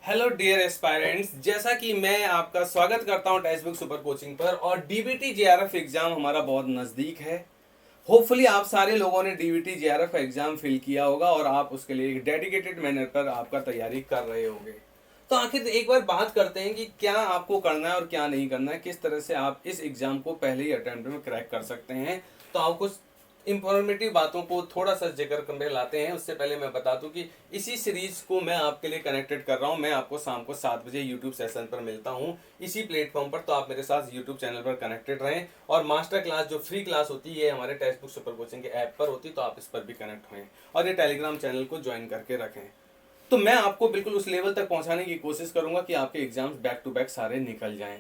Hello dear aspirants, जैसा कि मैं आपका स्वागत करता हूं टेक्स्ट बुक सुपर कोचिंग पर। और डीबीटी जेआरएफ एग्जाम हमारा बहुत नज़दीक है। होपफुली आप सारे लोगों ने डीबीटी जेआरएफ का एग्जाम फिल किया होगा और आप उसके लिए एक डेडिकेटेड मैनर पर आपका तैयारी कर रहे होंगे। तो आखिर एक बार बात करते हैं कि क्या आपको करना है और क्या नहीं करना है, किस तरह से आप इस एग्जाम को पहले ही अटेम्प्ट में क्रैक कर सकते हैं। तो आपको इंफॉर्मेटिव बातों को थोड़ा सा जिक्र करने लाते हैं। उससे पहले मैं बता दूं कि इसी सीरीज को मैं आपके लिए कनेक्टेड कर रहा हूं। मैं आपको शाम को 7 बजे यूट्यूब सेशन पर मिलता हूं इसी प्लेटफॉर्म पर। तो आप मेरे साथ यूट्यूब चैनल पर कनेक्टेड रहें। और मास्टर क्लास जो फ्री क्लास होती है हमारे टेक्स्ट बुक सुपर कोचिंग के ऐप पर होती है, तो आप इस पर भी कनेक्ट हुए और ये टेलीग्राम चैनल को ज्वाइन करके रखें। तो मैं आपको बिल्कुल उस लेवल तक पहुंचाने की कोशिश करूंगा कि आपके एग्जाम्स बैक टू बैक सारे निकल जाएं।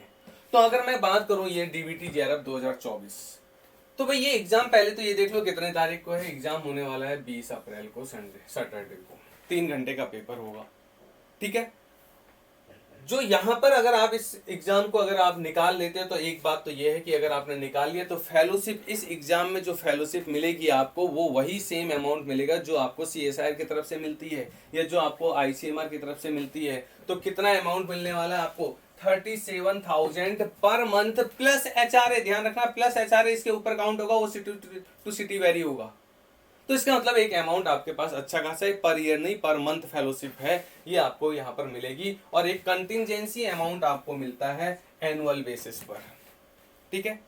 तो अगर मैं बात करूं ये डीबीटी जेआरएफ 2024, तो भाई ये एग्जाम पहले तो ये देख लो कितने तारीख को है। एग्जाम होने वाला है 20 अप्रैल को, सैटरडे को। 3 घंटे का पेपर होगा, ठीक है। जो यहाँ पर अगर आप इस एग्जाम को अगर आप निकाल लेते हो तो एक बात तो ये है कि अगर आपने निकाल लिया तो फेलोशिप, इस एग्जाम में जो फेलोशिप मिलेगी आपको वो वही सेम अमाउंट मिलेगा जो आपको सीएसआईआर की तरफ से मिलती है या जो आपको आईसीएमआर की तरफ से मिलती है। तो कितना अमाउंट मिलने वाला है आपको? 37,000 पर मंथ प्लस एचआरए। ध्यान रखना, प्लस एचआरए इसके ऊपर काउंट होगा, वो सिटी टू सिटी वेरी होगा। तो इसका मतलब एक अमाउंट आपके पास अच्छा खासा है, पर ईयर नहीं पर मंथ फेलोशिप है, ये आपको यहाँ पर मिलेगी। और एक कंटिजेंसी अमाउंट आपको मिलता है एनुअल बेसिस पर, ठीक है।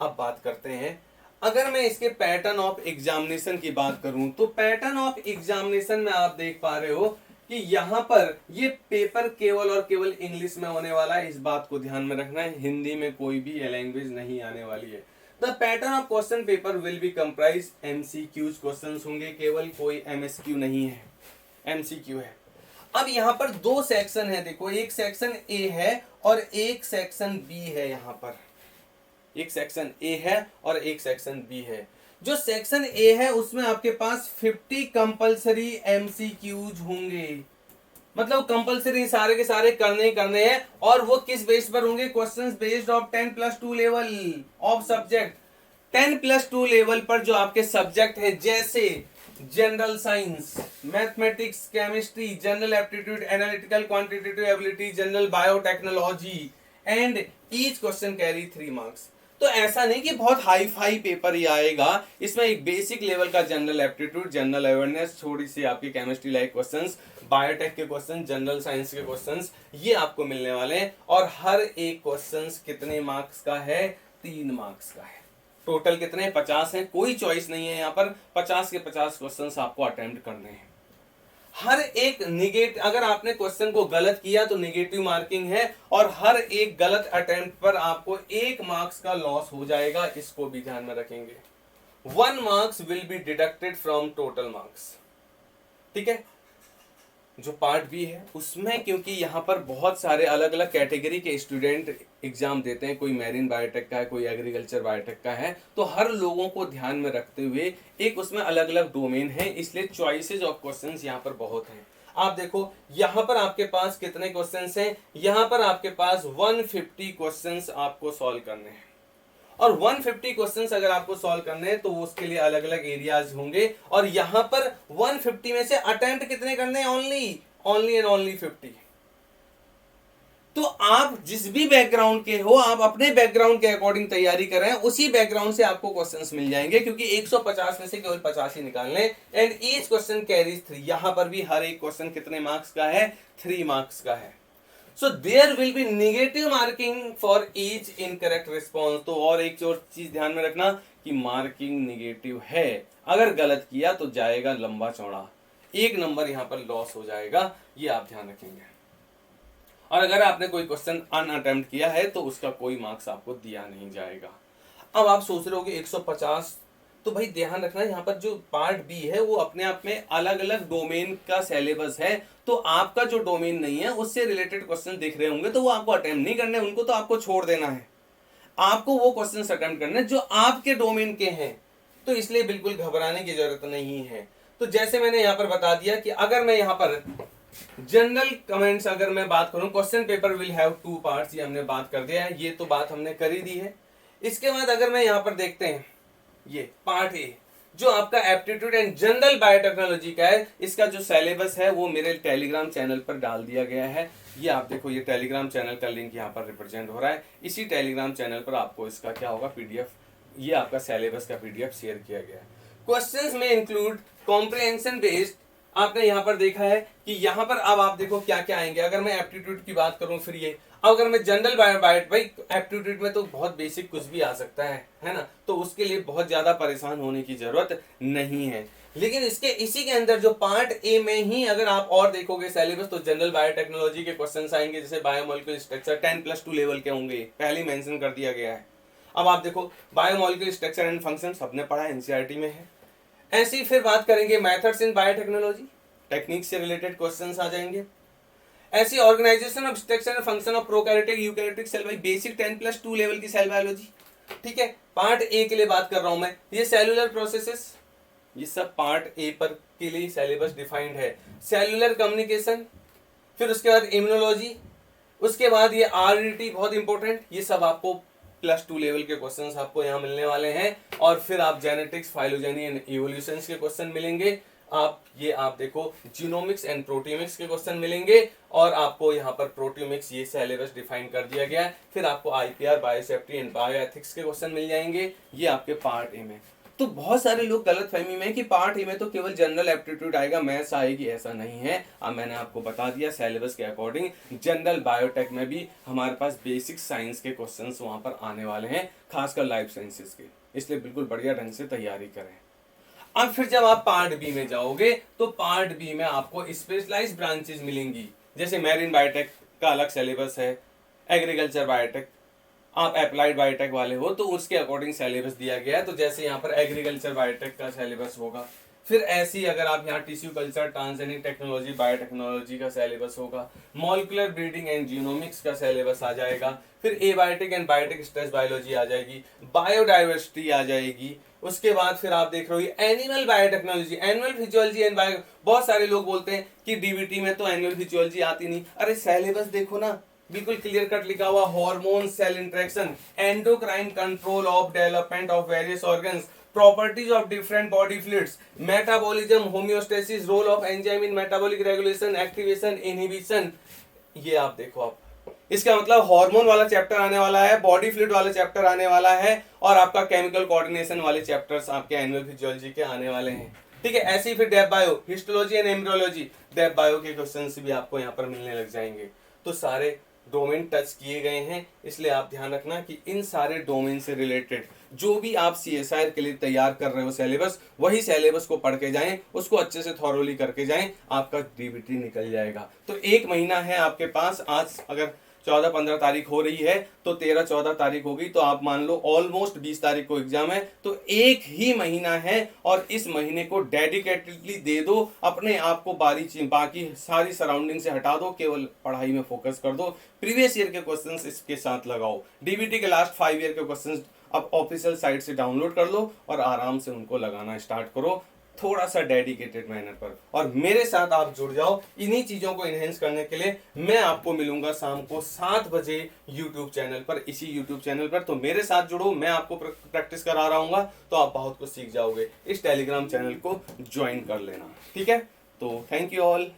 अब बात करते हैं, अगर मैं इसके पैटर्न ऑफ एग्जामिनेशन की बात करूं तो पैटर्न ऑफ एग्जामिनेशन में आप देख पा रहे हो कि यहाँ पर ये पेपर केवल और केवल इंग्लिश में होने वाला है। इस बात को ध्यान में रखना है, हिंदी में कोई भी लैंग्वेज नहीं आने वाली है। The pattern of question paper will be comprise MCQs question होंगे केवल, कोई एमएसक्यू नहीं है, एमसीक्यू है। अब यहाँ पर दो सेक्शन है, देखो, एक सेक्शन ए है और एक सेक्शन बी है। यहाँ पर एक सेक्शन ए है और एक सेक्शन बी है। जो सेक्शन ए है उसमें आपके पास 50 कंपलसरी एमसीक्यूज होंगे, मतलब कंपलसरी सारे के सारे करने ही करने हैं। और वो किस बेस पर होंगे? Questions based of 10+2 level of subject. 10+2 level पर जो आपके सब्जेक्ट है, जैसे general science, mathematics, chemistry, general aptitude, analytical quantitative ability, general biotechnology, and each question carry 3 marks. तो ऐसा नहीं कि बहुत हाई फाई पेपर ही आएगा, इसमें एक बेसिक लेवल का जनरल एप्टीट्यूड, जनरल अवेयरनेस, थोड़ी सी आपकी केमिस्ट्री लाइक क्वेश्चंस, बायोटेक के क्वेश्चन, जनरल साइंस के क्वेश्चंस, ये आपको मिलने वाले हैं। और हर एक क्वेश्चंस कितने मार्क्स का है? 3 मार्क्स का है। टोटल कितने? 50 है, कोई चॉइस नहीं है यहाँ पर। 50 के 50 क्वेश्चंस आपको अटेम्प्ट करने हैं। हर एक निगेटिव, अगर आपने क्वेश्चन को गलत किया तो निगेटिव मार्किंग है, और हर एक गलत अटेम्प्ट पर आपको 1 मार्क्स का लॉस हो जाएगा। इसको भी ध्यान में रखेंगे। 1 marks will be deducted from total marks, ठीक है। जो पार्ट बी है उसमें, क्योंकि यहाँ पर बहुत सारे अलग अलग कैटेगरी के स्टूडेंट एग्जाम देते हैं, कोई मैरीन बायोटेक का है, कोई एग्रीकल्चर बायोटेक का है, तो हर लोगों को ध्यान में रखते हुए एक उसमें अलग अलग डोमेन है, इसलिए चॉइसेस ऑफ क्वेश्चंस यहाँ पर बहुत हैं। आप देखो यहाँ पर आपके पास कितने क्वेश्चंस हैं? यहाँ पर आपके पास 150 क्वेश्चंस आपको सॉल्व करने हैं। और 150 क्वेश्चंस अगर आपको सॉल्व करने हैं तो उसके लिए अलग अलग एरियाज होंगे। और यहां पर 150 में से अटेम्प्ट कितने करने हैं? Only and only 50। तो आप जिस भी बैकग्राउंड के हो, आप अपने बैकग्राउंड के अकॉर्डिंग तैयारी कर रहे हैं, उसी बैकग्राउंड से आपको क्वेश्चंस मिल जाएंगे, क्योंकि 150 में से केवल 50 ही निकालने। And each question carries 3। यहां पर भी हर एक क्वेश्चन कितने मार्क्स का है? 3 मार्क्स का है। So there will be negative marking for each incorrect response। तो और एक और चीज ध्यान में रखना कि मार्किंग निगेटिव है, अगर गलत किया तो जाएगा लंबा चौड़ा, 1 नंबर यहाँ पर लॉस हो जाएगा, ये आप ध्यान रखेंगे। और अगर आपने कोई क्वेश्चन अनअटेम्प्ट किया है तो उसका कोई मार्क्स आपको दिया नहीं जाएगा। अब आप सोच रहे होगे 150, तो भाई ध्यान रखना यहाँ पर जो पार्ट बी है वो अपने आप में अलग अलग डोमेन का सिलेबस है। तो आपका जो डोमेन नहीं है उससे रिलेटेड क्वेश्चन दिख रहे होंगे तो वो आपको अटेम्प्ट नहीं करने, उनको तो आपको छोड़ देना है। आपको वो क्वेश्चन अटेम्प्ट करने जो आपके डोमेन के हैं। तो इसलिए बिल्कुल घबराने की जरूरत नहीं है। तो जैसे मैंने यहाँ पर बता दिया कि अगर मैं यहाँ पर जनरल कमेंट्स अगर मैं बात करूं, question paper will have 2 parts, ये हमने बात कर दिया है, ये तो बात हमने कर ही दी है। इसके बाद अगर मैं यहाँ पर देखते हैं ये पार्ट ए, जो आपका एप्टीट्यूड एंड जनरल बायोटेक्नोलॉजी का है, इसका जो सिलेबस है वो मेरे टेलीग्राम चैनल पर डाल दिया गया है। ये आप देखो, ये टेलीग्राम चैनल का लिंक यहाँ पर रिप्रेजेंट हो रहा है। इसी टेलीग्राम चैनल पर आपको इसका क्या होगा, पीडीएफ, ये आपका सिलेबस का पीडीएफ शेयर किया गया है। क्वेश्चंस में इंक्लूड कॉम्प्रिहेंशन बेस्ड, आपने यहाँ पर देखा है कि यहाँ पर अब आप देखो क्या क्या आएंगे। अगर मैं एप्टीट्यूड की बात करूं, फिर ये अगर मैं जनरल बायोट, भाई एप्टीट्यूड में तो बहुत बेसिक कुछ भी आ सकता है ना, तो उसके लिए बहुत ज्यादा परेशान होने की जरूरत नहीं है। लेकिन इसके इसी के अंदर जो पार्ट ए में ही अगर आप और देखोगे सिलेबस, तो जनरल बायोटेक्नोलॉजी के क्वेश्चंस आएंगे, जैसे बायोमोलिक्यूलर स्ट्रक्चर 10+2 लेवल के होंगे, पहले ही मेंशन कर दिया गया है। अब आप देखो बायोमोलिक्यूलर स्ट्रक्चर एंड फंक्शन सबने पढ़ा, एनसीईआरटी में है। ऐसी फिर बात करेंगे मेथड्स इन बायोटेक्नोलॉजी, टेक्निक से रिलेटेड क्वेश्चंस आ जाएंगे। ऐसी organisation of structure and function of prokaryotic eukaryotic cell, भाई बेसिक 10+2 लेवल की सेल बायोलॉजी, ठीक है। पार्ट ए के लिए बात कर रहा हूं मैं, ये सेलुलर प्रोसेसेस, ये सब पार्ट ए पर के लिए सिलेबस डिफाइंड है। सेलुलर कम्युनिकेशन, फिर उसके बाद इम्यूनोलॉजी, उसके बाद ये आरडीटी बहुत इंपॉर्टेंट, ये सब आपको +2 लेवल के क्वेश्चंस आपको यहाँ मिलने वाले हैं। और फिर आप जेनेटिक्स, फाइलोजेनी एंड इवोल्यूशन के क्वेश्चन मिलेंगे। आप देखो जीनोमिक्स एंड प्रोटियोमिक्स के क्वेश्चन मिलेंगे। और आपको यहाँ पर प्रोटियोमिक्स ये सिलेबस डिफाइन कर दिया गया है। फिर आपको आईपीआर, बायोसेफ्टी एंड बायोएथिक्स के क्वेश्चन मिल जाएंगे, ये आपके पार्ट ए में। तो बहुत सारे लोग गलत फहमी में कि पार्ट ए में तो केवल जनरल एप्टीट्यूड आएगा, मैथ्स आएगी, ऐसा नहीं है। अब मैंने आपको बता दिया सिलेबस के अकॉर्डिंग जनरल बायोटेक में भी हमारे पास बेसिक साइंस के क्वेश्चंस वहां पर आने वाले हैं, खासकर लाइफ साइंसेस के, इसलिए बिल्कुल बढ़िया ढंग से तैयारी करें। अब फिर जब आप पार्ट बी में जाओगे, तो पार्ट बी में आपको स्पेशलाइज्ड ब्रांचेस मिलेंगी, जैसे मैरीन बायोटेक का अलग सिलेबस है, एग्रीकल्चर बायोटेक, आप अप्लाइड बायोटेक वाले हो तो उसके अकॉर्डिंग सिलेबस दिया गया है। तो जैसे यहाँ पर एग्रीकल्चर बायोटेक का सिलेबस होगा, फिर ऐसी अगर आप यहाँ tissue culture, transgenic technology, biotechnology का सिलेबस होगा, मॉलिक्यूलर ब्रीडिंग एंड जीनोमिक्स का सिलेबस आ जाएगा, फिर abiotic and biotic stress biology आ जाएगी, बायोडाइवर्सिटी आ जाएगी। उसके बाद फिर आप देख रहे हो animal biotechnology, animal physiology and bio. बहुत सारे लोग बोलते हैं कि डीबीटी में तो एनिमल फिजियोलॉजी आती नहीं, अरे सिलेबस देखो ना, बिल्कुल क्लियर कट लिखा हुआ, hormone cell interaction, endocrine control of development of various organs, properties of different body fluids, metabolism, homeostasis, role of enzyme in metabolic regulation, activation, inhibition. ये आप देखो, आप इसका मतलब हार्मोन वाला चैप्टर आने वाला है, बॉडी फ्लूइड वाला चैप्टर आने वाला है, और आपका केमिकल कोऑर्डिनेशन वाले चैप्टर्स आपके एनिमल फिजियोलॉजी के आने वाले हैं, ठीक है। ऐसे ही फिर dev bio, histology and embryology, dev bio के क्वेश्चंस भी आपको यहाँ पर मिलने लग जाएंगे। तो सारे डोमेन टच किए गए हैं, इसलिए आप ध्यान रखना कि इन सारे डोमेन से रिलेटेड जो भी आप सीएसआईआर के लिए तैयार कर रहे हो सिलेबस, वही सिलेबस को पढ़ के जाएं, उसको अच्छे से थॉरोली करके जाएं, आपका डीबीटी निकल जाएगा। तो 1 महीना है आपके पास, आज अगर 14-15 तारीख हो रही है तो 13-14 तारीख होगी, तो आप मान लो ऑलमोस्ट 20 तारीख को एग्जाम है, तो 1 ही महीना है, और इस महीने को डेडिकेटेडली दे दो अपने आप को, बाकी सारी सराउंडिंग से हटा दो, केवल पढ़ाई में फोकस कर दो। प्रीवियस ईयर के क्वेश्चंस इसके साथ लगाओ, डीबीटी के लास्ट 5 ईयर के क्वेश्चंस अब ऑफिशियल साइट से डाउनलोड कर लो और आराम से उनको लगाना स्टार्ट करो, थोड़ा सा डेडिकेटेड मैनर पर, और मेरे साथ आप जुड़ जाओ इन्हीं चीजों को इनहेंस करने के लिए। मैं आपको मिलूंगा शाम को 7 बजे यूट्यूब चैनल पर, इसी यूट्यूब चैनल पर। तो मेरे साथ जुड़ो, मैं आपको प्रैक्टिस करा रहा हूँ, तो आप बहुत कुछ सीख जाओगे। इस टेलीग्राम चैनल को ज्वाइन कर लेना, ठीक है। तो थैंक यू ऑल।